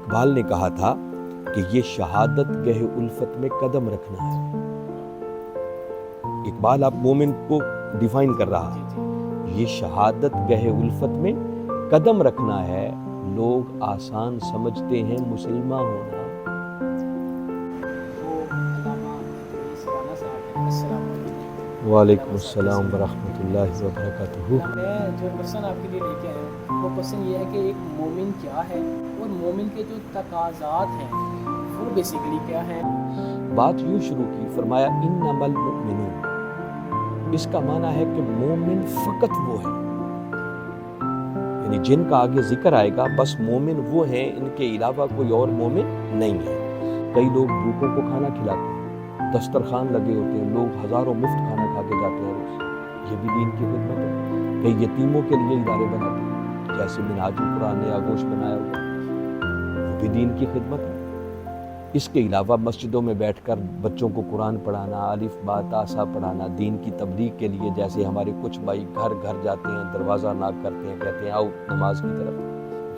اقبال نے کہا تھا کہ یہ شہادت گہ الفت میں قدم رکھنا ہے۔ اقبال اب مومن کو ڈیفائن کر رہا ہے، یہ شہادت گہ الفت میں قدم رکھنا ہے۔ لوگ آسان سمجھتے ہیں مسلمان ہونا۔ وعلیکم السلام ورحمۃ اللہ وبرکاتہ۔ میں جو کوشچن آپ کے لیے لے کے آیا ہوں وہ کوشچن یہ ہے کہ ایک مومن کیا ہے اور مومن کے جو تقاضات ہیں وہ بیسیکلی کیا ہیں۔ بات یوں شروع کی، فرمایا انما المؤمنون، اس کا معنی ہے کہ مومن فقط وہ ہے، یعنی جن کا آگے ذکر آئے گا بس مومن وہ ہیں، ان کے علاوہ کوئی اور مومن نہیں ہے۔ کئی لوگ بھوکوں کو کھانا کھلاتے ہیں، دسترخوان لگے ہوتے ہیں، لوگ ہزاروں مفت کھانا کھا کے جاتے ہیں روز، یہ بھی دین کی خدمت ہے۔ کئی یتیموں کے لیے ادارے بناتے ہیں، جیسے منہاج القرآن نے آگوش بنایا ہوا، وہ بھی دین کی خدمت ہے۔ اس کے علاوہ مسجدوں میں بیٹھ کر بچوں کو قرآن پڑھانا، الف با تا سا پڑھانا، دین کی تبلیغ کے لیے جیسے ہمارے کچھ بھائی گھر گھر جاتے ہیں، دروازہ ناک کرتے ہیں، کہتے ہیں آؤ نماز کی طرف،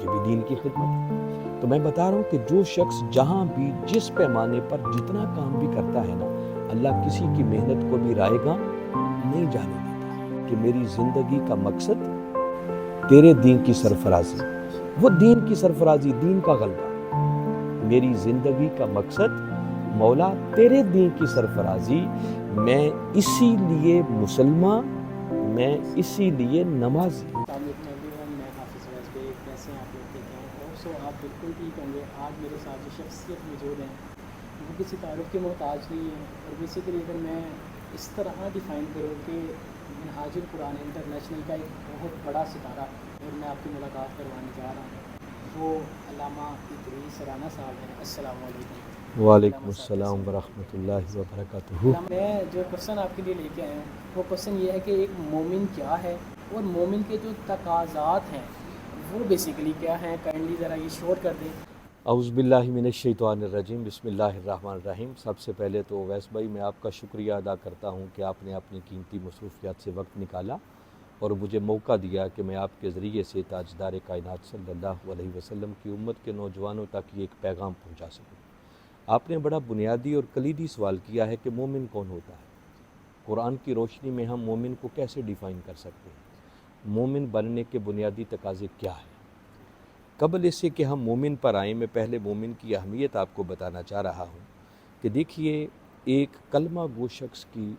یہ بھی دین کی خدمت ہے۔ تو میں بتا رہا ہوں کہ جو شخص جہاں بھی جس پیمانے پر جتنا کام بھی کرتا ہے نا، اللہ کسی کی محنت کو بھی رائے گا نہیں جانے دیتا کہ میری زندگی کا مقصد تیرے دین کی سرفرازی، وہ دین کی سرفرازی، دین کا غلبہ۔ میری زندگی کا مقصد مولا تیرے دین کی سرفرازی، میں اسی لیے مسلمان، میں اسی لیے نمازی۔ السلام علیکم، میں حافظ فیض بیگ، کیسے ہیں آپ لوگ؟ ٹھیک ہیں؟ اور سو آپ بالکل ٹھیک ہوں گے۔ آج میرے ساتھ جو شخصیت موجود ہیں وہ کسی تعارف کے محتاج نہیں ہے، اور بیسیکلی اگر میں اس طرح ڈیفائن کروں کہ منہاج القرآن انٹرنیشنل کا ایک بہت بڑا ستارہ اور میں آپ کی ملاقات کروانے جا رہا ہوں، وہ علامہ ادریس رانا صاحب ہیں۔ السلام علیکم۔ وعلیکم السلام ورحمۃ اللہ وبرکاتہ۔ میں جو کوشچن آپ کے لیے لے کے آیا ہوں وہ کوشچن یہ ہے کہ ایک مومن کیا ہے اور مومن کے جو تقاضات ہیں وہ بیسیکلی کیا ہیں۔ کائنڈلی ذرا یہ شور کر دیں۔ اعوذ باللہ من الشیطان الرجیم، بسم اللہ الرحمن الرحیم۔ سب سے پہلے تو ویس بھائی میں آپ کا شکریہ ادا کرتا ہوں کہ آپ نے اپنی قیمتی مصروفیات سے وقت نکالا اور مجھے موقع دیا کہ میں آپ کے ذریعے سے تاجدار کائنات صلی اللہ علیہ وسلم کی امت کے نوجوانوں تک یہ ایک پیغام پہنچا سکوں۔ آپ نے بڑا بنیادی اور کلیدی سوال کیا ہے کہ مومن کون ہوتا ہے۔ قرآن کی روشنی میں ہم مومن کو کیسے ڈیفائن کر سکتے ہیں؟ مومن بننے کے بنیادی تقاضے کیا ہیں؟ قبل اس سے کہ ہم مومن پر آئیں، میں پہلے مومن کی اہمیت آپ کو بتانا چاہ رہا ہوں کہ دیکھیے، ایک کلمہ گو شخص کی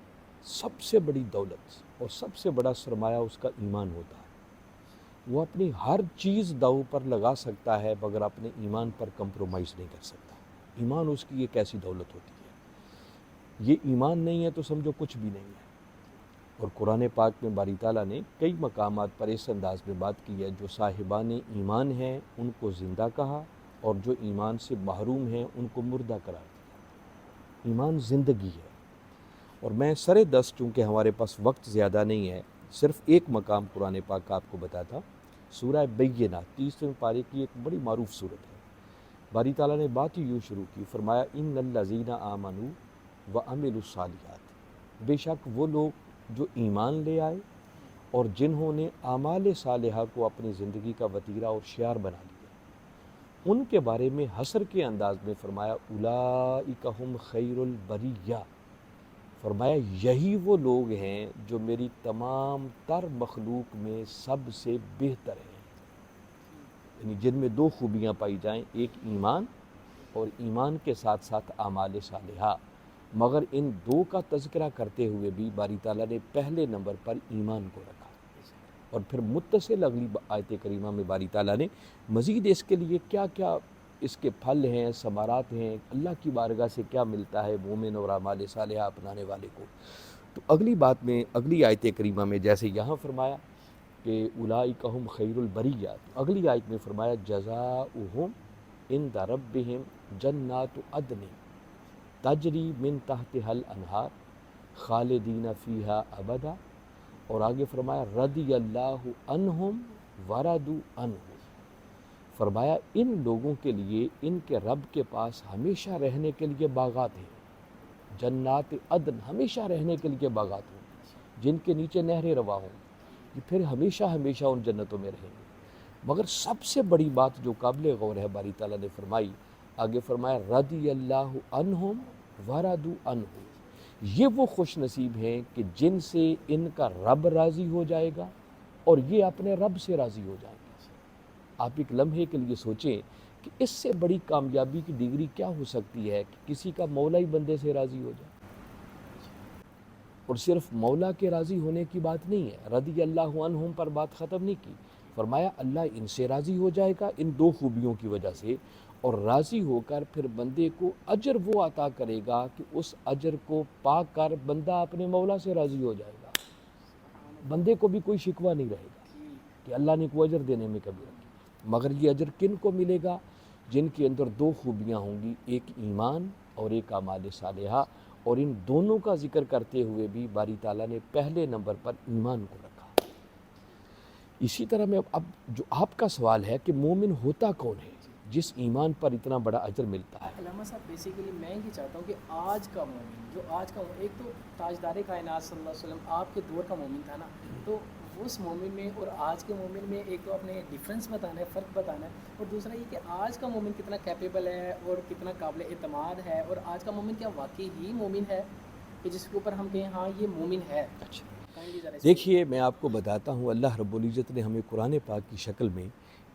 سب سے بڑی دولت اور سب سے بڑا سرمایہ اس کا ایمان ہوتا ہے۔ وہ اپنی ہر چیز داؤ پر لگا سکتا ہے مگر اپنے ایمان پر کمپرومائز نہیں کر سکتا۔ ایمان اس کی ایک ایسی دولت ہوتی ہے، یہ ایمان نہیں ہے تو سمجھو کچھ بھی نہیں ہے۔ اور قرآن پاک میں باری تعالیٰ نے کئی مقامات پر اس انداز میں بات کی ہے، جو صاحبان ایمان ہیں ان کو زندہ کہا اور جو ایمان سے محروم ہیں ان کو مردہ قرار دیا۔ ایمان زندگی ہے۔ اور میں سرے دست، چونکہ ہمارے پاس وقت زیادہ نہیں ہے، صرف ایک مقام قرآن پاک کا آپ کو بتاتا، سورہ بینہ 30 پارے کی ایک بڑی معروف صورت ہے۔ باری تعالیٰ نے بات ہی یوں شروع کی، فرمایا ان الذین آمنوا وعملوا الصالحات، بے شک وہ لوگ جو ایمان لے آئے اور جنہوں نے اعمال صالحہ کو اپنی زندگی کا وتیرہ اور شعار بنا لیا، ان کے بارے میں حصر کے انداز میں فرمایا اولئک ھم خیر البریہ، فرمایا یہی وہ لوگ ہیں جو میری تمام تر مخلوق میں سب سے بہتر ہیں۔ یعنی جن میں دو خوبیاں پائی جائیں، ایک ایمان اور ایمان کے ساتھ ساتھ اعمال صالحہ، مگر ان دو کا تذکرہ کرتے ہوئے بھی باری تعالیٰ نے پہلے نمبر پر ایمان کو رکھا، اور پھر متصل اگلی آیت کریمہ میں باری تعالیٰ نے مزید اس کے لیے کیا کیا اس کے پھل ہیں، ثمرات ہیں، اللہ کی بارگاہ سے کیا ملتا ہے مومن اور اعمال صالحہ اپنانے والے کو۔ تو اگلی بات میں، اگلی آیت کریمہ میں جیسے یہاں فرمایا کہ اولئک ھم خیر البریہ، اگلی آیت میں فرمایا جزاؤہم عند ربہم جنات عدن تجری من تحتہا الانہار خالدین فیہا ابدا، اور آگے فرمایا رضی اللہ عنہم ورضوا عنہ، فرمایا ان لوگوں کے لیے ان کے رب کے پاس ہمیشہ رہنے کے لیے باغات ہیں، جنات عدن، ہمیشہ رہنے کے لیے باغات ہوں جن کے نیچے نہریں رواں ہوں، یہ پھر ہمیشہ ہمیشہ ان جنتوں میں رہیں گے۔ مگر سب سے بڑی بات جو قابل غور ہے باری تعالیٰ نے فرمائی، آگے فرمایا رضی اللہ عنہم ورضوا عنہ، یہ وہ خوش نصیب ہیں کہ جن سے ان کا رب راضی ہو جائے گا اور یہ اپنے رب سے راضی ہو جائیں گے۔ آپ ایک لمحے کے لیے سوچیں کہ اس سے بڑی کامیابی کی ڈگری کیا ہو سکتی ہے کہ کسی کا مولا ہی بندے سے راضی ہو جائے۔ اور صرف مولا کے راضی ہونے کی بات نہیں ہے، رضی اللہ عنہم پر بات ختم نہیں کی، فرمایا اللہ ان سے راضی ہو جائے گا ان دو خوبیوں کی وجہ سے، اور راضی ہو کر پھر بندے کو اجر وہ عطا کرے گا کہ اس اجر کو پا کر بندہ اپنے مولا سے راضی ہو جائے گا، بندے کو بھی کوئی شکوہ نہیں رہے گا کہ اللہ نے کوئی اجر دینے میں کمی رکھی۔ مگر یہ اجر کن کو ملے گا؟ جن کے اندر دو خوبیاں ہوں گی، ایک ایمان اور ایک اعمال صالحہ، اور ان دونوں کا ذکر کرتے ہوئے بھی باری تعالیٰ نے پہلے نمبر پر ایمان کو رکھا۔ اسی طرح میں اب جو آپ کا سوال ہے کہ مومن ہوتا کون ہے جس ایمان پر اتنا بڑا اجر ملتا ہے؟ علامہ صاحب بیسیکلی میں یہ چاہتا ہوں کہ آج کا مومن جو آج کا مومن، ایک تو تاجدار کائنات صلی اللہ علیہ وسلم آپ کے دور کا مومن تھا نا، تو اس مومن میں اور آج کے مومن میں ایک تو اپنے ڈفرینس بتانا ہے، فرق بتانا ہے، اور دوسرا یہ کہ آج کا مومن کتنا کیپیبل ہے اور کتنا قابل اعتماد ہے، اور آج کا مومن کیا واقعی ہی مومن ہے کہ جس کے اوپر ہم کہیں ہاں یہ مومن ہے۔ دیکھیے میں آپ کو بتاتا ہوں، اللہ رب العزت نے ہمیں قرآن پاک کی شکل میں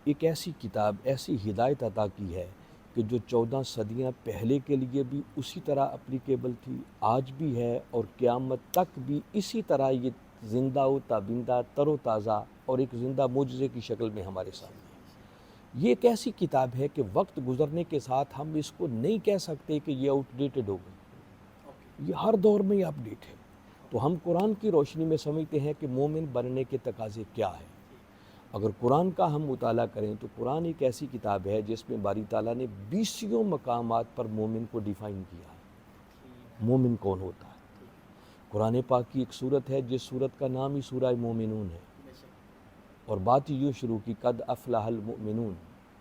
ایک ایسی کتاب، ایسی ہدایت عطا کی ہے کہ جو 14 صدیاں پہلے کے لیے بھی اسی طرح اپلیکیبل تھی، آج بھی ہے، اور قیامت تک بھی اسی طرح یہ زندہ و تابندہ، تر و تازہ اور ایک زندہ معجزے کی شکل میں ہمارے سامنے ہے۔ یہ ایک ایسی کتاب ہے کہ وقت گزرنے کے ساتھ ہم اس کو نہیں کہہ سکتے کہ یہ آؤٹ ڈیٹڈ ہو گئی، یہ ہر دور میں یہ اپڈیٹ ہے۔ تو ہم قرآن کی روشنی میں سمجھتے ہیں کہ مومن بننے کے تقاضے کیا ہیں۔ اگر قرآن کا ہم مطالعہ کریں تو قرآن ایک ایسی کتاب ہے جس میں باری تعالیٰ نے 20 مقامات پر مومن کو ڈیفائن کیا ہے، مومن کون ہوتا ہے۔ قرآن پاک کی ایک سورت ہے جس سورت کا نام ہی سورہ مومنون ہے، اور بات یوں شروع کی قد افلح المؤمنون،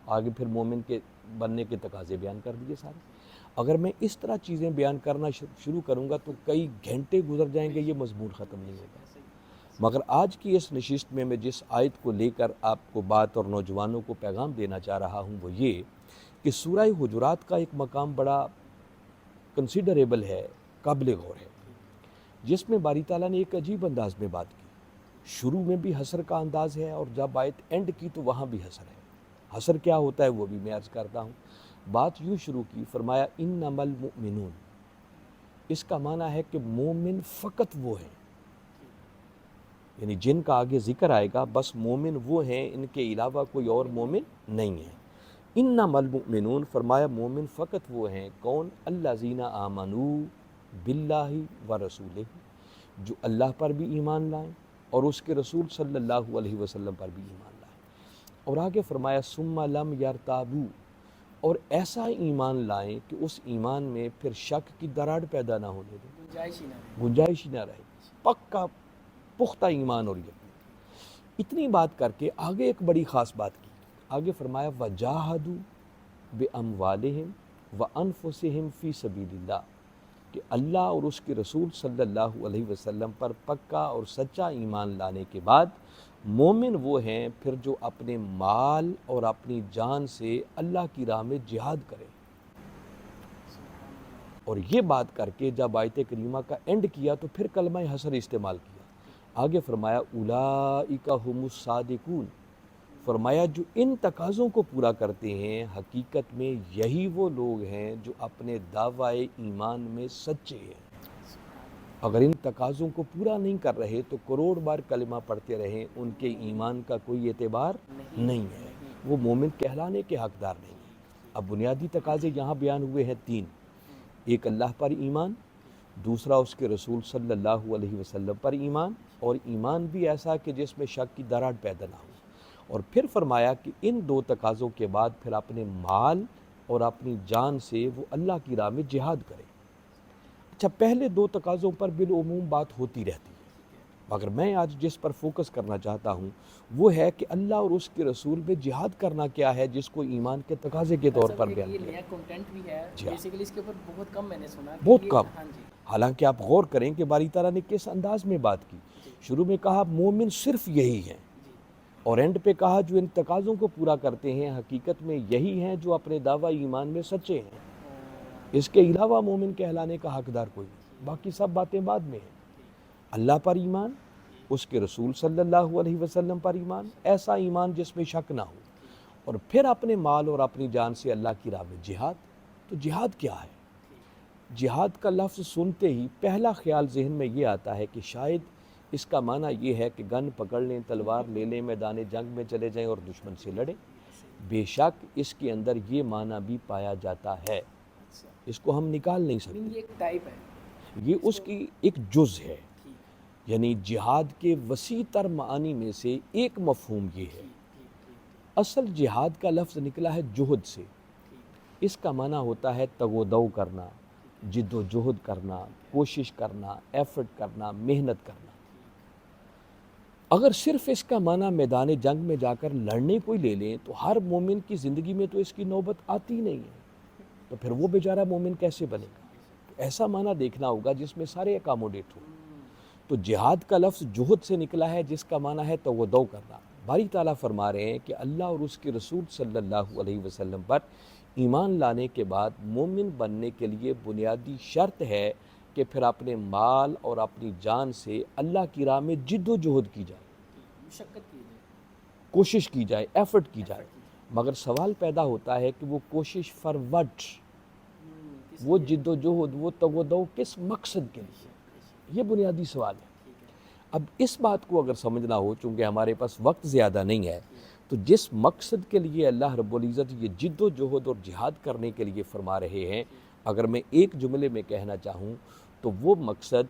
آگے پھر مومن کے بننے کے تقاضے بیان کر دیے سارے۔ اگر میں اس طرح چیزیں بیان کرنا شروع کروں گا تو کئی گھنٹے گزر جائیں گے، یہ مضمون ختم نہیں ہوگا۔ مگر آج کی اس نشست میں جس آیت کو لے کر آپ کو بات اور نوجوانوں کو پیغام دینا چاہ رہا ہوں وہ یہ کہ سورہ حجرات کا ایک مقام بڑا کنسیڈریبل ہے، قابل غور ہے، جس میں باری تعالیٰ نے ایک عجیب انداز میں بات کی۔ شروع میں بھی حسر کا انداز ہے، اور جب آیت اینڈ کی تو وہاں بھی حسر ہے۔ حسر کیا ہوتا ہے وہ بھی میں عرض کرتا ہوں۔ بات یوں شروع کی، فرمایا انما المؤمنون، اس کا معنی ہے کہ مومن فقط وہ ہیں، یعنی جن کا آگے ذکر آئے گا بس مومن وہ ہیں، ان کے علاوہ کوئی اور مومن نہیں ہے۔ انما المؤمنون، فرمایا مومن فقط وہ ہیں، کون؟ الذین آمنوا باللہ ورسولہ، جو اللہ پر بھی ایمان لائیں اور اس کے رسول صلی اللہ علیہ وسلم پر بھی ایمان لائیں۔ اور آگے فرمایا ثم لم یرتابوا، اور ایسا ایمان لائیں کہ اس ایمان میں پھر شک کی دراڑ پیدا نہ ہونے دیں، گنجائش ہی نہ رہے، پکا پختہ ایمان اور یقین۔ اتنی بات کر کے آگے ایک بڑی خاص بات کی، آگے فرمایا وَجَاهَدُوا بِأَمْوَالِهِمْ وَأَنفُسِهِمْ فِي سَبِيلِ اللَّهِ، کہ اللہ اور اس کے رسول صلی اللہ علیہ وسلم پر پکا اور سچا ایمان لانے کے بعد مومن وہ ہیں پھر جو اپنے مال اور اپنی جان سے اللہ کی راہ میں جہاد کریں۔ اور یہ بات کر کے جب آیت کریمہ کا اینڈ کیا تو پھر کلمہ حسر استعمال کیا، آگے فرمایا اولئک ھم الصادقون، فرمایا جو ان تقاضوں کو پورا کرتے ہیں حقیقت میں یہی وہ لوگ ہیں جو اپنے دعوی ایمان میں سچے ہیں۔ اگر ان تقاضوں کو پورا نہیں کر رہے تو کروڑ بار کلمہ پڑھتے رہیں، ان کے ایمان کا کوئی اعتبار نہیں ہے، وہ مومن کہلانے کے حقدار نہیں ہیں۔ اب بنیادی تقاضے یہاں بیان ہوئے ہیں 3، ایک اللہ پر ایمان، دوسرا اس کے رسول صلی اللہ علیہ وسلم پر ایمان، اور ایمان بھی ایسا کہ جس میں شک کی دراڑ پیدا نہ ہو، اور پھر فرمایا کہ ان 2 تقاضوں کے بعد پھر اپنے مال اور اپنی جان سے وہ اللہ کی راہ میں جہاد کرے۔ اچھا، پہلے 2 تقاضوں پر بالعموم بات ہوتی رہتی ہے، مگر میں آج جس پر فوکس کرنا چاہتا ہوں وہ ہے کہ اللہ اور اس کے رسول میں جہاد کرنا کیا ہے، جس کو ایمان کے تقاضے کے طور پر بیان کیا۔ یہ نیا کنٹینٹ بھی ہے، بیسیکلی اس کے اوپر بہت کم میں نے سنا، بہت کم۔ حالانکہ آپ غور کریں کہ باری تعالیٰ نے کس انداز میں بات کی۔ شروع میں کہا مومن صرف یہی ہیں، اور اینڈ پہ کہا جو ان تقاضوں کو پورا کرتے ہیں حقیقت میں یہی ہیں جو اپنے دعوی ایمان میں سچے ہیں، اس کے علاوہ مومن کہلانے کا حقدار کوئی نہیں، باقی سب باتیں بعد میں ہیں۔ اللہ پر ایمان، اس کے رسول صلی اللہ علیہ وسلم پر ایمان، ایسا ایمان جس میں شک نہ ہو، اور پھر اپنے مال اور اپنی جان سے اللہ کی راہ میں جہاد۔ تو جہاد کیا ہے؟ جہاد کا لفظ سنتے ہی پہلا خیال ذہن میں یہ آتا ہے کہ شاید اس کا معنی یہ ہے کہ گن پکڑ لیں، تلوار لے لیں، میدان جنگ میں چلے جائیں اور دشمن سے لڑیں۔ بے شک اس کے اندر یہ معنی بھی پایا جاتا ہے، اس کو ہم نکال نہیں سکتے، یہ ایک ٹائپ ہے، یہ اس کی ایک جز ہے۔ یعنی جہاد کے وسیع تر معانی میں سے ایک مفہوم یہ ہے۔ اصل جہاد کا لفظ نکلا ہے جہد سے، اس کا معنی ہوتا ہے تگ و دو کرنا، جد و جہد کرنا، کوشش کرنا، ایفرٹ کرنا، محنت کرنا۔ اگر صرف اس کا معنی میدان جنگ میں جا کر لڑنے کو ہی لے لیں تو ہر مومن کی زندگی میں تو اس کی نوبت آتی نہیں ہے، تو پھر وہ بیچارہ مومن کیسے بنے گا؟ تو ایسا معنی دیکھنا ہوگا جس میں سارے اکاموڈیٹ ہوں۔ تو جہاد کا لفظ جہد سے نکلا ہے جس کا معنی ہے تگ و دو کرنا۔ باری تعالیٰ فرما رہے ہیں کہ اللہ اور اس کے رسول صلی اللہ علیہ وسلم پر ایمان لانے کے بعد مومن بننے کے لیے بنیادی شرط ہے کہ پھر اپنے مال اور اپنی جان سے اللہ کی راہ میں جد و جہد کی جائے، مشقت کی جائے، کوشش کی جائے، ایفرٹ کی جائے۔ مگر سوال پیدا ہوتا ہے کہ وہ کوشش فار وٹ، وہ جد و جہد، وہ تگ و دو کس مقصد کے لیے؟ یہ بنیادی سوال ہے۔ اب اس بات کو اگر سمجھنا ہو، چونکہ ہمارے پاس وقت زیادہ نہیں ہے، تو جس مقصد کے لیے اللہ رب العزت یہ جد و جہد اور جہاد کرنے کے لیے فرما رہے ہیں، اگر میں ایک جملے میں کہنا چاہوں تو وہ مقصد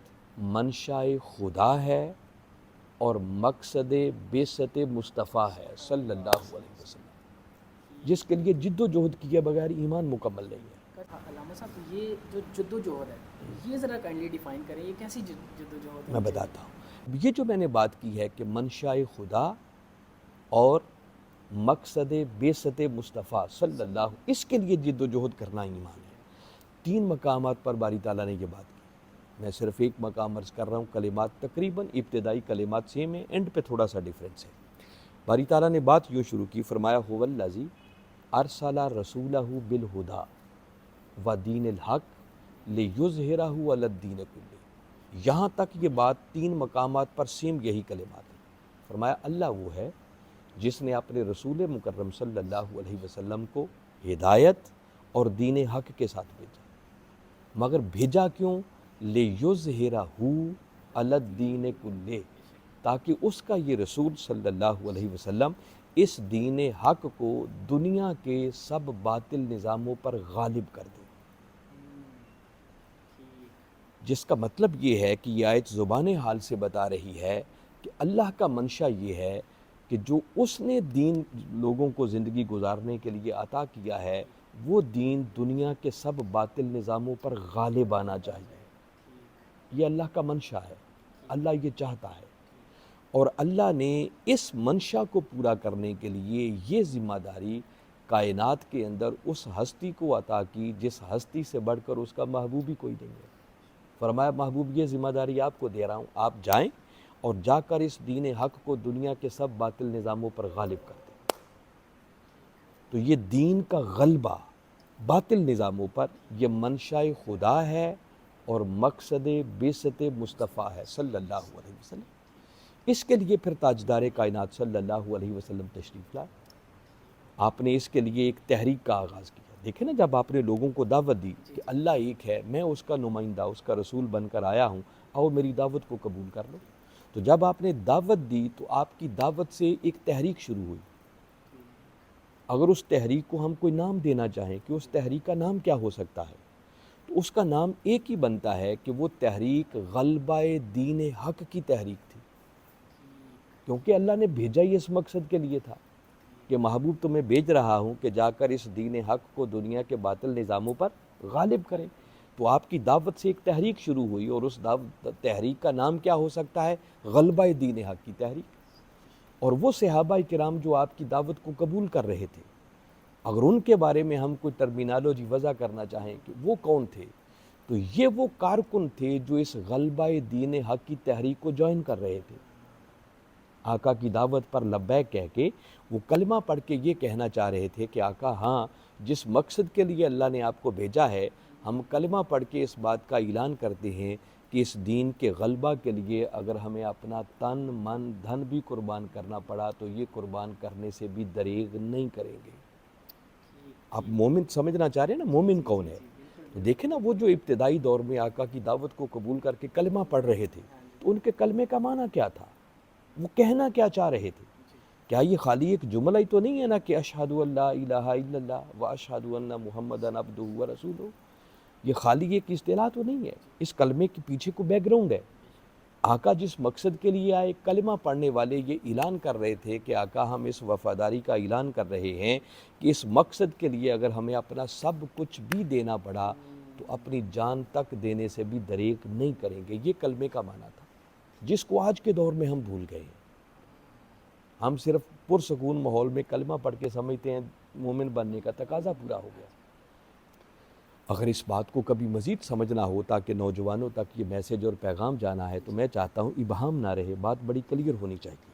منشائے خدا ہے اور مقصد بعثت مصطفیٰ ہے صلی اللہ علیہ وسلم، جس کے لیے جد و جہد کیے بغیر ایمان مکمل نہیں ہے۔ علامہ صاحب یہ جو جد و جہد ہے یہ ذرا کائنڈلی ڈیفائن کریں، یہ کیسی جد و جہد ہے؟ میں بتاتا ہوں، یہ جو میں نے بات کی ہے کہ منشائے خدا اور مقصد بعثت مصطفیٰ صلی اللہ، اس کے لیے جد و جہد کرنا ایمان ہے۔ تین مقامات پر باری تعالیٰ نے یہ بات کی، میں صرف ایک مقام عرض کر رہا ہوں، کلمات تقریباً ابتدائی کلمات سیم ہیں، اینڈ پہ تھوڑا سا ڈیفرنس ہے۔ باری تعالیٰ نے بات یوں شروع کی، فرمایا هو الذی ارسل رسولہ بالہدی ودین الحق لیظہرہ علی الدین کلہ۔ یہاں تک یہ بات تین مقامات پر سیم یہی کلمات ہیں۔ فرمایا اللہ وہ ہے جس نے اپنے رسول مکرم صلی اللہ علیہ وسلم کو ہدایت اور دین حق کے ساتھ بھیجا، مگر بھیجا کیوں؟ لیظہرہ علی الدین کلہ، تاکہ اس کا یہ رسول صلی اللہ علیہ وسلم اس دین حق کو دنیا کے سب باطل نظاموں پر غالب کر دے۔ جس کا مطلب یہ ہے کہ یہ آیت زبان حال سے بتا رہی ہے کہ اللہ کا منشا یہ ہے کہ جو اس نے دین لوگوں کو زندگی گزارنے کے لیے عطا کیا ہے، وہ دین دنیا کے سب باطل نظاموں پر غالب آنا چاہیے۔ یہ اللہ کا منشا ہے، اللہ یہ چاہتا ہے، اور اللہ نے اس منشا کو پورا کرنے کے لیے یہ ذمہ داری کائنات کے اندر اس ہستی کو عطا کی جس ہستی سے بڑھ کر اس کا محبوب ہی کوئی نہیں ہے۔ فرمایا محبوب یہ ذمہ داری آپ کو دے رہا ہوں، آپ جائیں اور جا کر اس دین حق کو دنیا کے سب باطل نظاموں پر غالب کر دیں۔ تو یہ دین کا غلبہ باطل نظاموں پر یہ منشائے خدا ہے اور مقصد بعثت مصطفیٰ ہے صلی اللہ علیہ وسلم۔ اس کے لیے پھر تاجدار کائنات صلی اللہ علیہ وسلم تشریف لائے، آپ نے اس کے لیے ایک تحریک کا آغاز کیا۔ دیکھیں نا، جب آپ نے لوگوں کو دعوت دی کہ اللہ ایک ہے، میں اس کا نمائندہ، اس کا رسول بن کر آیا ہوں، آؤ میری دعوت کو قبول کر لو، تو جب آپ نے دعوت دی تو آپ کی دعوت سے ایک تحریک شروع ہوئی۔ اگر اس تحریک کو ہم کوئی نام دینا چاہیں کہ اس تحریک کا نام کیا ہو سکتا ہے، تو اس کا نام ایک ہی بنتا ہے کہ وہ تحریک غلبہ دین حق کی تحریک تھی، کیونکہ اللہ نے بھیجا ہی اس مقصد کے لیے تھا کہ محبوب تمہیں بھیج رہا ہوں کہ جا کر اس دین حق کو دنیا کے باطل نظاموں پر غالب کریں۔ تو آپ کی دعوت سے ایک تحریک شروع ہوئی، اور اس تحریک کا نام کیا ہو سکتا ہے؟ غلبہ دین حق کی تحریک۔ اور وہ صحابہ کرام جو آپ کی دعوت کو قبول کر رہے تھے، اگر ان کے بارے میں ہم کوئی ٹرمینالوجی وضع کرنا چاہیں کہ وہ کون تھے، تو یہ وہ کارکن تھے جو اس غلبہ دین حق کی تحریک کو جوائن کر رہے تھے۔ آقا کی دعوت پر لبیک کہہ کے وہ کلمہ پڑھ کے یہ کہنا چاہ رہے تھے کہ آقا ہاں، جس مقصد کے لیے اللہ نے آپ کو بھیجا ہے، ہم کلمہ پڑھ کے اس بات کا اعلان کرتے ہیں کہ اس دین کے غلبہ کے لیے اگر ہمیں اپنا تن من دھن بھی قربان کرنا پڑا تو یہ قربان کرنے سے بھی دریغ نہیں کریں گے۔ آپ مومن سمجھنا چاہ رہے ہیں نا، مومن کون ہے؟ تو دیکھیں نا، وہ جو ابتدائی دور میں آقا کی دعوت کو قبول کر کے کلمہ پڑھ رہے تھے، تو ان کے کلمے کا معنی کیا تھا؟ وہ کہنا کیا چاہ رہے تھے؟ کیا یہ خالی ایک جملہ ہی تو نہیں ہے نا کہ اشہد ان لا الہ الا اللہ و اشہد ان محمدً عبدہ و رسولہ؟ یہ خالی ایک اصطلاح تو نہیں ہے، اس کلمے کے پیچھے کو بیک گراؤنڈ ہے۔ آقا جس مقصد کے لیے آئے، کلمہ پڑھنے والے یہ اعلان کر رہے تھے کہ آقا ہم اس وفاداری کا اعلان کر رہے ہیں کہ اس مقصد کے لیے اگر ہمیں اپنا سب کچھ بھی دینا پڑا تو اپنی جان تک دینے سے بھی دریغ نہیں کریں گے۔ یہ کلمے کا معنی تھا، جس کو آج کے دور میں ہم بھول گئے ہیں۔ ہم صرف پرسکون ماحول میں کلمہ پڑھ کے سمجھتے ہیں مومن بننے کا تقاضا پورا ہو گیا۔ اگر اس بات کو کبھی مزید سمجھنا ہو تاکہ نوجوانوں تک یہ میسیج اور پیغام جانا ہے تو میں چاہتا ہوں ابہام نہ رہے، بات بڑی کلیئر ہونی چاہیے۔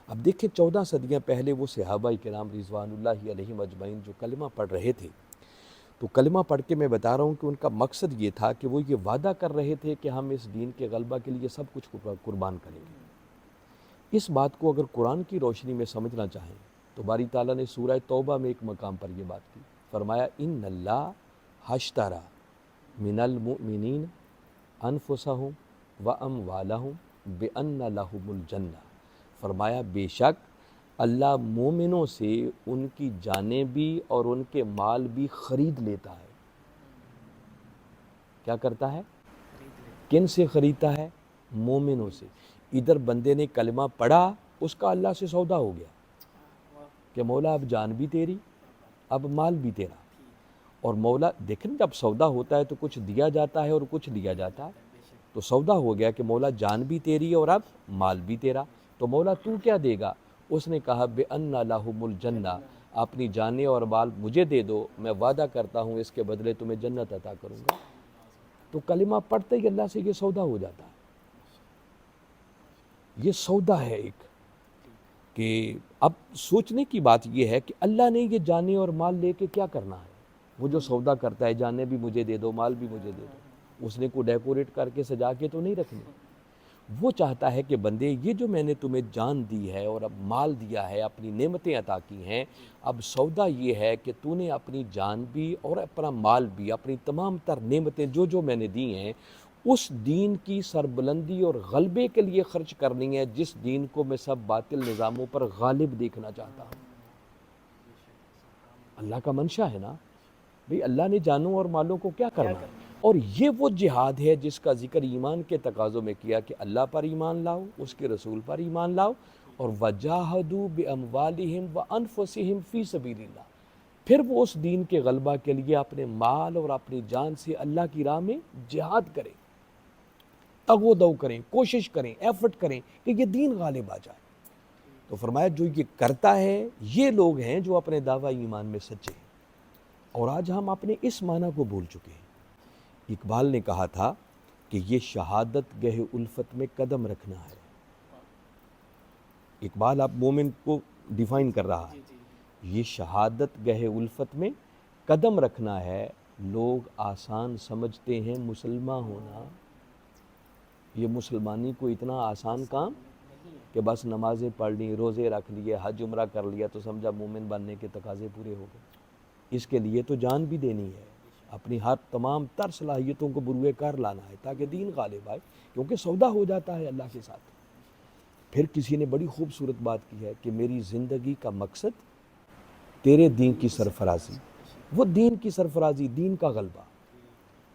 اب دیکھیں 14 صدیاں پہلے وہ صحابہ کرام رضوان اللہ علیہم اجمعین جو کلمہ پڑھ رہے تھے، تو کلمہ پڑھ کے میں بتا رہا ہوں کہ ان کا مقصد یہ تھا کہ وہ یہ وعدہ کر رہے تھے کہ ہم اس دین کے غلبہ کے لیے سب کچھ قربان کریں گے۔ اس بات کو اگر قرآن کی روشنی میں سمجھنا چاہیں تو باری تعالیٰ نے سورہ توبہ میں ایک مقام پر یہ بات کی، فرمایا ان اللہ اشتری من المؤمنین انفسہم و اموالہم بان لہم الجنہ، فرمایا بے شک اللہ مومنوں سے ان کی جانیں بھی اور ان کے مال بھی خرید لیتا ہے۔ کیا کرتا ہے؟ کن سے خریدتا ہے؟ مومنوں سے۔ ادھر بندے نے کلمہ پڑھا، اس کا اللہ سے سودا ہو گیا کہ مولا اب جان بھی تیری، اب مال بھی تیرا۔ اور مولا دیکھیں جب سودا ہوتا ہے تو کچھ دیا جاتا ہے اور کچھ لیا جاتا ہے، تو سودا ہو گیا کہ مولا جان بھی تیری اور اب مال بھی تیرا، تو مولا تو کیا دے گا؟ اس نے کہا بِأَنَّ لَهُمُ الْجَنَّةَ، اپنی جانیں اور مال مجھے دے دو، میں وعدہ کرتا ہوں اس کے بدلے تمہیں جنت عطا کروں گا۔ تو کلمہ پڑھتے ہی اللہ سے یہ سودا ہو جاتا ہے۔ یہ سودا ہے ایک، کہ اب سوچنے کی بات یہ ہے کہ اللہ نے یہ جانیں اور مال لے کے کیا کرنا ہے؟ وہ جو سودا کرتا ہے جانیں بھی مجھے دے دو، مال بھی مجھے دے دو، اس نے کو ڈیکوریٹ کر کے سجا کے تو نہیں رکھنی۔ وہ چاہتا ہے کہ بندے یہ جو میں نے تمہیں جان دی ہے اور اب مال دیا ہے، اپنی نعمتیں عطا کی ہیں، اب سودا یہ ہے کہ تو نے اپنی جان بھی اور اپنا مال بھی، اپنی تمام تر نعمتیں جو میں نے دی ہیں، اس دین کی سربلندی اور غلبے کے لیے خرچ کرنی ہے، جس دین کو میں سب باطل نظاموں پر غالب دیکھنا چاہتا ہوں۔ اللہ کا منشا ہے نا بھئی، اللہ نے جانوں اور مالوں کو کیا کرنا ہے؟ اور یہ وہ جہاد ہے جس کا ذکر ایمان کے تقاضوں میں کیا کہ اللہ پر ایمان لاؤ، اس کے رسول پر ایمان لاؤ، اور وَجَاهَدُوا بِأَمْوَالِهِمْ وَأَنفُسِهِمْ فِي سَبِيلِ اللَّهِ، پھر وہ اس دین کے غلبہ کے لیے اپنے مال اور اپنی جان سے اللہ کی راہ میں جہاد کریں، تگ و دو کریں، کوشش کریں، ایفرٹ کریں کہ یہ دین غالب آ جائے۔ تو فرمایا جو یہ کرتا ہے یہ لوگ ہیں جو اپنے دعویٰ ایمان میں سچے ہیں۔ اور آج ہم اپنے اس معنی کو بھول چکے ہیں۔ اقبال نے کہا تھا کہ یہ شہادت گہ الفت میں قدم رکھنا ہے۔ اقبال اب مومن کو ڈیفائن کر رہا ہے، یہ شہادت گہ الفت میں قدم رکھنا ہے، لوگ آسان سمجھتے ہیں مسلمان ہونا۔ یہ مسلمانی کو اتنا آسان کام کہ بس نمازیں پڑھ لی، روزے رکھ لیے، حج عمرہ کر لیا تو سمجھا مومن بننے کے تقاضے پورے ہو گئے۔ اس کے لیے تو جان بھی دینی ہے، اپنی ہر تمام تر صلاحیتوں کو بروئے کار لانا ہے تاکہ دین غالب آئے، کیونکہ سودا ہو جاتا ہے اللہ کے ساتھ۔ پھر کسی نے بڑی خوبصورت بات کی ہے کہ میری زندگی کا مقصد تیرے دین کی سرفرازی، وہ دین کی سرفرازی، دین کا غلبہ۔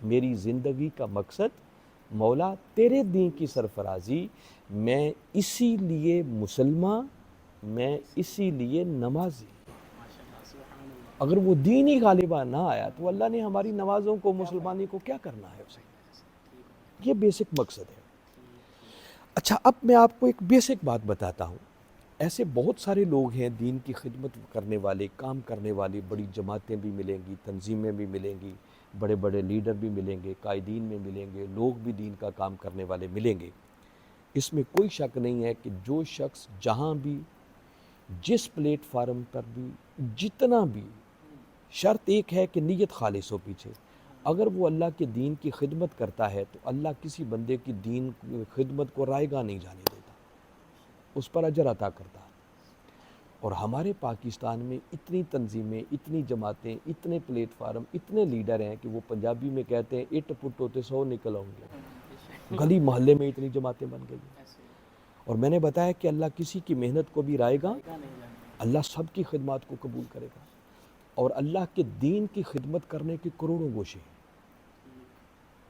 میری زندگی کا مقصد مولا تیرے دین کی سرفرازی، میں اسی لیے مسلمان، میں اسی لیے نمازی۔ اگر وہ دین ہی غالبہ نہ آیا تو اللہ نے ہماری نمازوں کو، مسلمانی کو کیا کرنا ہے اسے؟ یہ بیسک مقصد ہے۔ اچھا، اب میں آپ کو ایک بیسک بات بتاتا ہوں۔ ایسے بہت سارے لوگ ہیں دین کی خدمت کرنے والے، کام کرنے والے، بڑی جماعتیں بھی ملیں گی، تنظیمیں بھی ملیں گی، بڑے بڑے لیڈر بھی ملیں گے، قائدین میں ملیں گے، لوگ بھی دین کا کام کرنے والے ملیں گے، اس میں کوئی شک نہیں ہے کہ جو شخص جہاں بھی جس پلیٹ فارم پر بھی جتنا بھی، شرط ایک ہے کہ نیت خالص ہو پیچھے، اگر وہ اللہ کے دین کی خدمت کرتا ہے تو اللہ کسی بندے کی دین خدمت کو رائیگاں نہیں جانے دیتا، اس پر اجر عطا کرتا ہے۔ اور ہمارے پاکستان میں اتنی تنظیمیں، اتنی جماعتیں، اتنے پلیٹ فارم، اتنے لیڈر ہیں کہ وہ پنجابی میں کہتے ہیں اٹ پٹ ہوتے 100 نکل آؤں گے۔ گلی محلے میں اتنی جماعتیں بن گئی ہیں، اور میں نے بتایا کہ اللہ کسی کی محنت کو بھی رائیگاں، اللہ سب کی خدمات کو قبول کرے گا، اور اللہ کے دین کی خدمت کرنے کے کروڑوں گوشے ہیں۔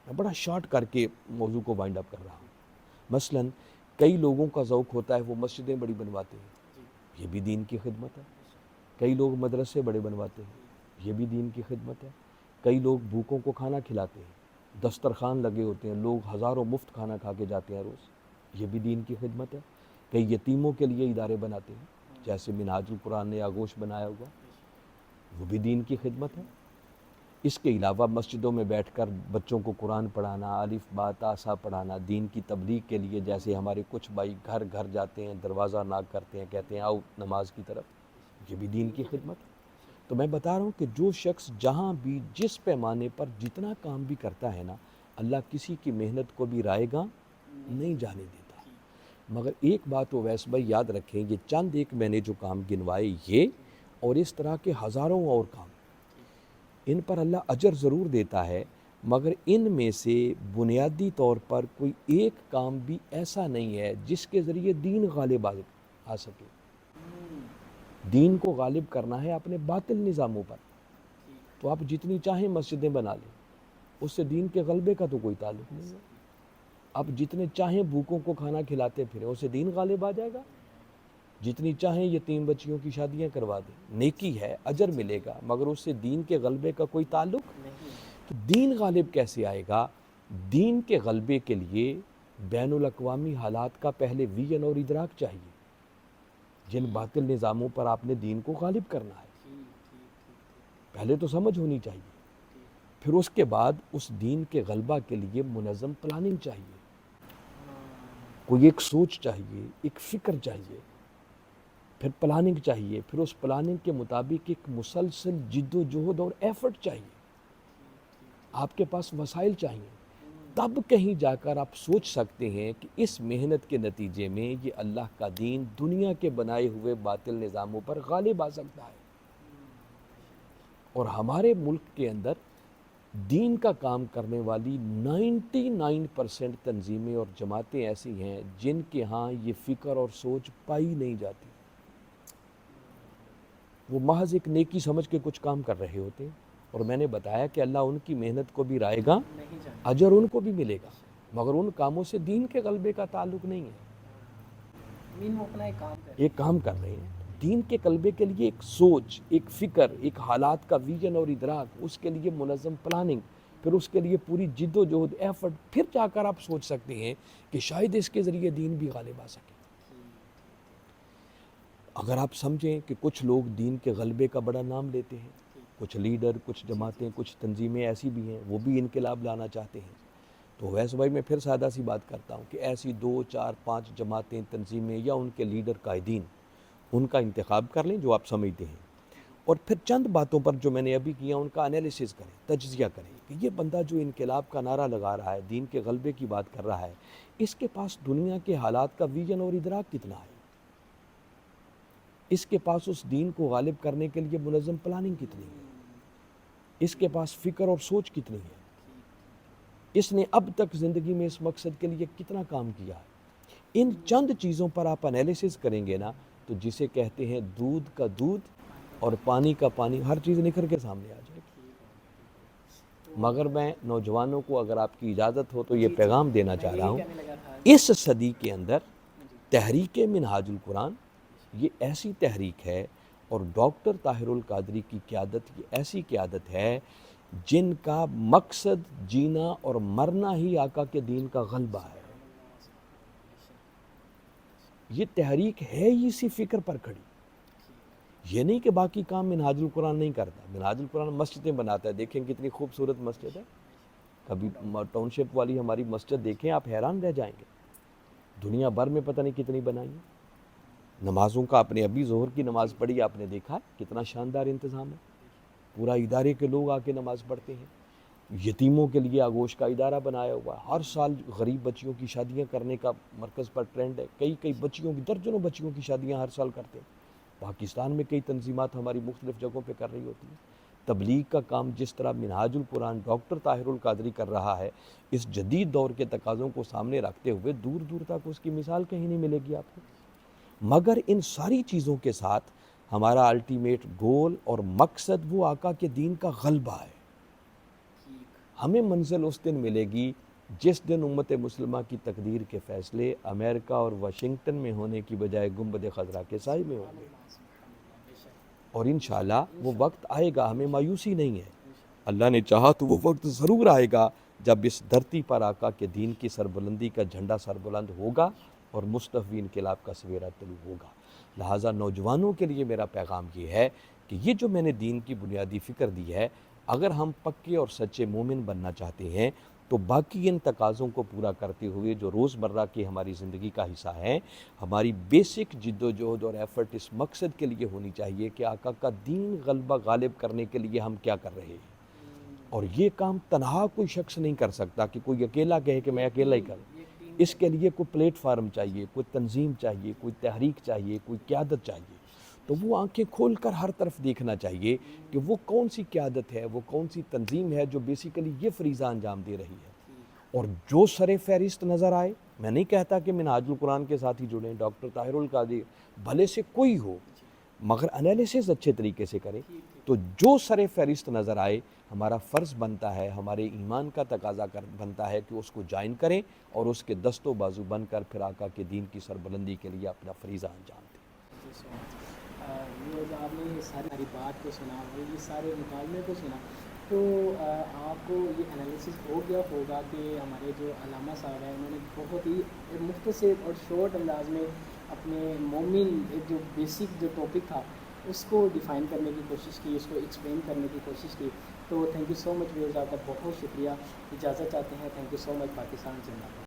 میں بڑا شارٹ کر کے موضوع کو وائنڈ اپ کر رہا ہوں۔ مثلاً کئی لوگوں کا ذوق ہوتا ہے وہ مسجدیں بڑی بنواتے ہیں، یہ بھی دین کی خدمت ہے۔ کئی لوگ مدرسے بڑے بنواتے ہیں، یہ بھی دین کی خدمت ہے۔ کئی لوگ بھوکوں کو کھانا کھلاتے ہیں، دسترخوان لگے ہوتے ہیں، لوگ ہزاروں مفت کھانا کھا کے جاتے ہیں روز، یہ بھی دین کی خدمت ہے۔ کئی یتیموں کے لیے ادارے بناتے ہیں، جیسے منہاج القرآن نے آغوش بنایا ہوا، وہ بھی دین کی خدمت ہے۔ اس کے علاوہ مسجدوں میں بیٹھ کر بچوں کو قرآن پڑھانا، الف با تا سا پڑھانا، دین کی تبلیغ کے لیے، جیسے ہمارے کچھ بھائی گھر گھر جاتے ہیں، دروازہ ناک کرتے ہیں، کہتے ہیں آؤ نماز کی طرف، یہ بھی دین کی خدمت ہے۔ تو میں بتا رہا ہوں کہ جو شخص جہاں بھی جس پیمانے پر جتنا کام بھی کرتا ہے نا، اللہ کسی کی محنت کو بھی رائیگاں نہیں جانے دیتا۔ مگر ایک بات اویس بھائی یاد رکھیں، یہ چند ایک میں نے جو کام گنوائے یہ، اور اس طرح کے ہزاروں اور کام، ان پر اللہ اجر ضرور دیتا ہے، مگر ان میں سے بنیادی طور پر کوئی ایک کام بھی ایسا نہیں ہے جس کے ذریعے دین غالب آ سکے۔ دین کو غالب کرنا ہے اپنے باطل نظاموں پر، تو آپ جتنی چاہیں مسجدیں بنا لیں، اس سے دین کے غلبے کا تو کوئی تعلق نہیں ہے۔ آپ جتنے چاہیں بھوکوں کو کھانا کھلاتے پھریں، اس سے دین غالب آ جائے گا؟ جتنی چاہیں یتیم بچیوں کی شادیاں کروا دیں، نیکی ہے، اجر ملے گا، مگر اس سے دین کے غلبے کا کوئی تعلق نہیں۔ تو دین غالب کیسے آئے گا؟ دین کے غلبے کے لیے بین الاقوامی حالات کا پہلے ویژن اور ادراک چاہیے، جن باطل نظاموں پر آپ نے دین کو غالب کرنا ہے، پہلے تو سمجھ ہونی چاہیے، پھر اس کے بعد اس دین کے غلبہ کے لیے منظم پلاننگ چاہیے، کوئی ایک سوچ چاہیے، ایک فکر چاہیے، پھر پلاننگ چاہیے، پھر اس پلاننگ کے مطابق ایک مسلسل جد و جہد اور ایفرٹ چاہیے، آپ کے پاس وسائل چاہیے، تب کہیں جا کر آپ سوچ سکتے ہیں کہ اس محنت کے نتیجے میں یہ اللہ کا دین دنیا کے بنائے ہوئے باطل نظاموں پر غالب آ سکتا ہے۔ اور ہمارے ملک کے اندر دین کا کام کرنے والی 99% تنظیمیں اور جماعتیں ایسی ہیں جن کے ہاں یہ فکر اور سوچ پائی نہیں جاتی، وہ محض ایک نیکی سمجھ کے کچھ کام کر رہے ہوتے ہیں، اور میں نے بتایا کہ اللہ ان کی محنت کو بھی رائیگاں، اجر ان کو بھی ملے گا، مگر ان کاموں سے دین کے غلبے کا تعلق نہیں ہے۔ وہ اپنا ایک کام کر رہے ہیں، دین کے غلبے کے لیے ایک سوچ، ایک فکر، ایک حالات کا ویژن اور ادراک، اس کے لیے منظم پلاننگ، پھر اس کے لیے پوری جد و جہد، ایفرٹ، پھر جا کر آپ سوچ سکتے ہیں کہ شاید اس کے ذریعے دین بھی غالب آ سکے۔ اگر آپ سمجھیں کہ کچھ لوگ دین کے غلبے کا بڑا نام لیتے ہیں، کچھ لیڈر، کچھ جماعتیں، کچھ تنظیمیں ایسی بھی ہیں وہ بھی انقلاب لانا چاہتے ہیں، تو ویسے بھائی میں پھر سادہ سی بات کرتا ہوں کہ ایسی 2، 4، 5 جماعتیں، تنظیمیں یا ان کے لیڈر، قائدین، ان کا انتخاب کر لیں جو آپ سمجھتے ہیں، اور پھر چند باتوں پر جو میں نے ابھی کیا ان کا انالیسس کریں، تجزیہ کریں کہ یہ بندہ جو انقلاب کا نعرہ لگا رہا ہے، دین کے غلبے کی بات کر رہا ہے، اس کے پاس دنیا کے حالات کا ویژن اور ادراک کتنا ہے، اس کے پاس اس دین کو غالب کرنے کے لیے منظم پلاننگ کتنی ہے، اس کے پاس فکر اور سوچ کتنی ہے، اس نے اب تک زندگی میں اس مقصد کے لیے کتنا کام کیا ہے۔ ان چند چیزوں پر آپ انالیسس کریں گے نا، تو جسے کہتے ہیں دودھ کا دودھ اور پانی کا پانی، ہر چیز نکھر کے سامنے آ جائے گی۔ مگر میں نوجوانوں کو اگر آپ کی اجازت ہو تو یہ پیغام دینا چاہ رہا ہوں، اس صدی کے اندر تحریک منہاج القرآن یہ ایسی تحریک ہے، اور ڈاکٹر طاہر القادری کی قیادت یہ ایسی قیادت ہے جن کا مقصد جینا اور مرنا ہی آقا کے دین کا غلبہ ہے۔ یہ تحریک ہے ہی اسی فکر پر کھڑی، یہ نہیں کہ باقی کام منہاج القرآن نہیں کرتا، منہاج القرآن مسجدیں بناتا ہے، دیکھیں کتنی خوبصورت مسجد ہے، کبھی ٹاؤن شپ والی ہماری مسجد دیکھیں آپ حیران رہ جائیں گے، دنیا بھر میں پتہ نہیں کتنی بنائی ہیں۔ نمازوں کا آپ نے ابھی ظہر کی نماز پڑھی، آپ نے دیکھا کتنا شاندار انتظام ہے، پورا ادارے کے لوگ آ کے نماز پڑھتے ہیں۔ یتیموں کے لیے آگوش کا ادارہ بنایا ہوا ہے، ہر سال غریب بچیوں کی شادیاں کرنے کا مرکز پر ٹرینڈ ہے، کئی بچیوں کی، درجنوں بچیوں کی شادیاں ہر سال کرتے ہیں۔ پاکستان میں کئی تنظیمات ہماری مختلف جگہوں پہ کر رہی ہوتی ہیں۔ تبلیغ کا کام جس طرح منہاج القرآن ڈاکٹر طاہر القادری کر رہا ہے، اس جدید دور کے تقاضوں کو سامنے رکھتے ہوئے دور دور تک اس کی مثال کہیں نہیں ملے گی آپ کو۔ مگر ان ساری چیزوں کے ساتھ ہمارا الٹیمیٹ گول اور مقصد وہ آقا کے دین کا غلبہ ہے۔ ہمیں منزل اس دن ملے گی جس دن امت مسلمہ کی تقدیر کے فیصلے امریکہ اور واشنگٹن میں ہونے کی بجائے گنبد خضرا کے سائے میں ہوں گے، اور انشاءاللہ وہ وقت آئے گا، ہمیں مایوسی نہیں ہے۔ اللہ نے چاہا تو وہ وقت ضرور آئے گا جب اس دھرتی پر آقا کے دین کی سربلندی کا جھنڈا سربلند ہوگا اور مصطفی انقلاب کا سویرا طلوع ہوگا۔ لہٰذا نوجوانوں کے لیے میرا پیغام یہ ہے کہ یہ جو میں نے دین کی بنیادی فکر دی ہے، اگر ہم پکے اور سچے مومن بننا چاہتے ہیں تو باقی ان تقاضوں کو پورا کرتے ہوئے جو روزمرہ کی ہماری زندگی کا حصہ ہے، ہماری بیسک جد و جہد اور ایفرٹ اس مقصد کے لیے ہونی چاہیے کہ آقا کا دین غلبہ غالب کرنے کے لیے ہم کیا کر رہے ہیں۔ اور یہ کام تنہا کوئی شخص نہیں کر سکتا کہ کوئی اکیلا کہے کہ میں اکیلا ہی کروں۔ اس کے لیے کوئی پلیٹ فارم چاہیے، کوئی تنظیم چاہیے، کوئی تحریک چاہیے، کوئی قیادت چاہیے۔ تو وہ آنکھیں کھول کر ہر طرف دیکھنا چاہیے کہ وہ کون سی قیادت ہے، وہ کون سی تنظیم ہے جو بیسیکلی یہ فریضہ انجام دے رہی ہے۔ اور جو سر فہرست نظر آئے، میں نہیں کہتا کہ منہاج القرآن کے ساتھ ہی جڑیں، ڈاکٹر طاہر القادری بھلے سے کوئی ہو، مگر انالیسس اچھے طریقے سے کرے۔ تو جو سر فہرست نظر آئے، ہمارا فرض بنتا ہے، ہمارے ایمان کا تقاضا بنتا ہے کہ اس کو جوائن کریں اور اس کے دست و بازو بن کر پھر آقا کے دین کی سربلندی کے لیے اپنا فریضہ انجام دیں۔ یہ آپ نے ساری بات کو سنا اور یہ سارے مکالمے کو سنا، تو آپ کو یہ انالیسس ہو گیا ہوگا کہ ہمارے جو علامہ صاحب ہیں انہوں نے بہت ہی مختصر اور شارٹ انداز میں اپنے مومن ایک جو بیسک جو ٹاپک تھا اس کو ڈیفائن کرنے کی کوشش کی، اس کو ایکسپلین کرنے کی کوشش کی۔ تو thank you so much viewers, آپ کا بہت شکریہ۔ اجازت چاہتے ہیں، تھینک یو سو مچ۔ پاکستان زندہ باد۔